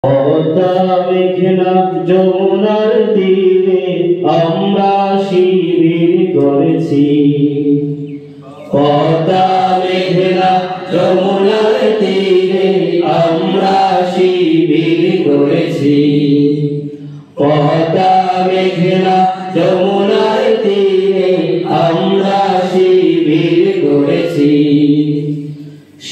পদ্মা মেঘনা যমুনার তীরে আমরা শিবির গড়েছি। পদ্মা মেঘনা যমুনার তীরে আমরা শিবির গড়েছি। পদ্মা মেঘনা যমুনার তীরে আমরা শিবির গড়েছি।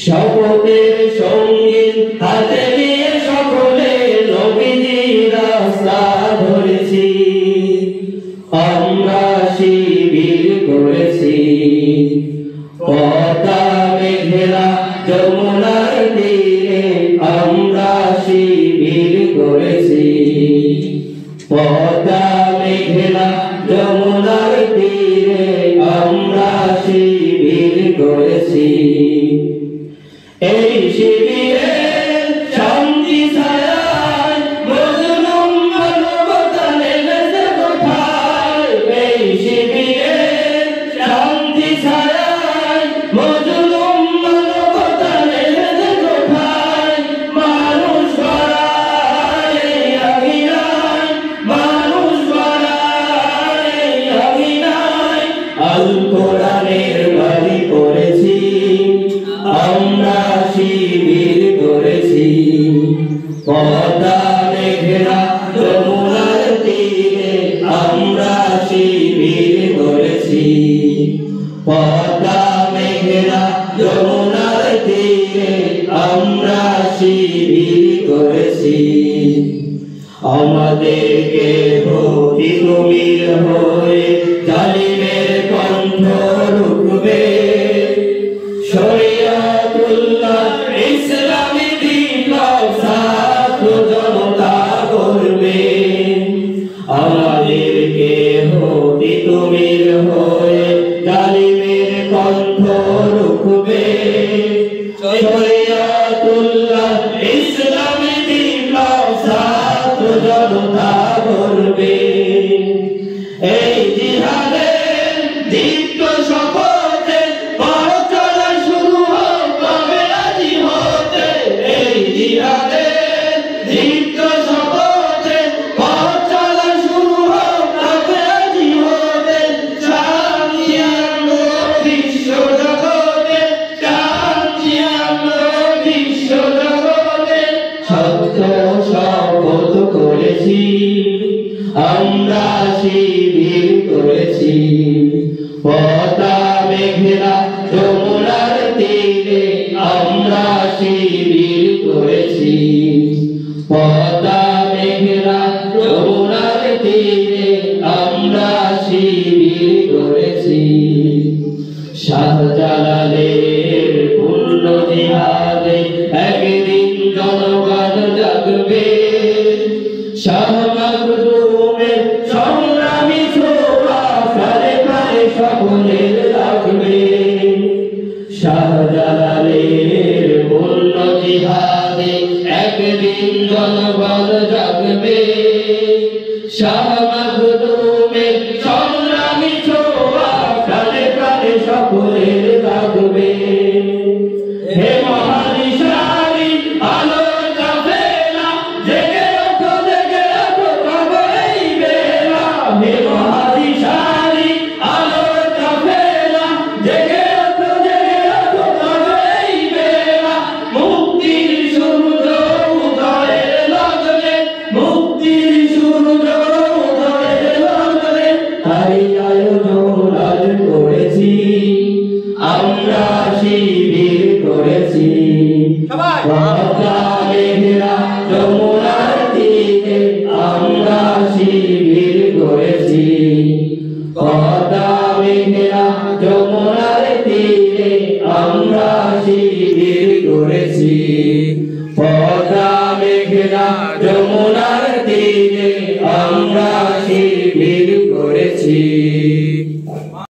শপথের সঙ্গীত হাতে নিয়ে সকলে নবীজির রাস্তা ধরেছি। আমরা শিবির গড়েছি। পদ্মা মেঘনা যমুনার তীরে আমরা শিবির গড়েছি। পদ্মা মেঘনা যমুনার তীরে আমরা শিবির গড়েছি। এই শিবিরে শান্তি ছায়ায় মজলুম মানবতা নেমেছে কোথায়। এই শিবিরে শান্তি ছায়ায় মজলুম মানবতা নেমেছে কোথায়। মানুষ গড়ায় আঙিনায়, মানুষ গড়ায় আঙিনায় আল কোরআনের বাড়ি করেছি। আমরা শিবির গড়েছি। পদ্মা মেঘনা যমুনার তীরে আমরা শিবির গড়েছি। পদ্মা মেঘনা যমুনার তীরে আমরা শিবির গড়েছি। আমাদেরকে তিতুমির হয়ে জালিমের কণ্ঠ রুখবে। শরিয়াতুল্লাহ ইসলামী বিপ্লব ছাত্র জনতা করবে। আমাদেরকে তিতুমির হয়ে জালিমের কণ্ঠ রুখবে। শরিয়াতুল্লাহ ইসলামী বিপ্লব ছাত্র জনতা করবে। এই জিহাদের দীপ্ত শপথে পথ চলা শুরু হবে আজি হতে। এই জিহাদের দীপ্ত শপথে পথ চলা শুরু হবে আজি হতে। শান্তি আনবো বিশ্ব জগতে, শান্তি আনবো বিশ্ব জগতে। সত্য শপথ করেছি, আমরা শিবির করেছি। পদ্মা মেঘনা যমুনার তীরে আমরা শিবির করেছি। পদ্মা মেঘনা যমুনার তীরে আমরা শিবির করেছি। শাহজালালের পূর্ণ জিহাদে একদিন জনগণ জাগবে। শাহ মাখদুমের সংগ্রামী ছোঁয়া কালে কালে সকলের লাগবে। শাহজালালের পূর্ণ জিহাদে একদিন জনগণ জাগবে। শাহ মাখদুমের সংগ্রামী ছোঁয়া কালে কালে সকলের লাগবে। হে মহানিশানি আলোর কাফেলা, জেগে ওঠো জেগে ওঠো তবে এই বেলা। হে মহানিশানি আলোর কাফেলা, জেগে ওঠো জেগে ওঠো তবে এই বেলা। মুক্তির সূর্য উদয়ের লগ্নে, মুক্তির সূর্য উদয়ের লগ্নে তাই আয়োজন আজ করেছি। আমরা শিবির করেছি। পদ্মা মেঘনা যমুনার তীরে আমরা শিবির করেছি। পদ্মা মেঘনা যমুনার তীরে আমরা শিবির করেছি। পদ্মা মেঘনা যমুনার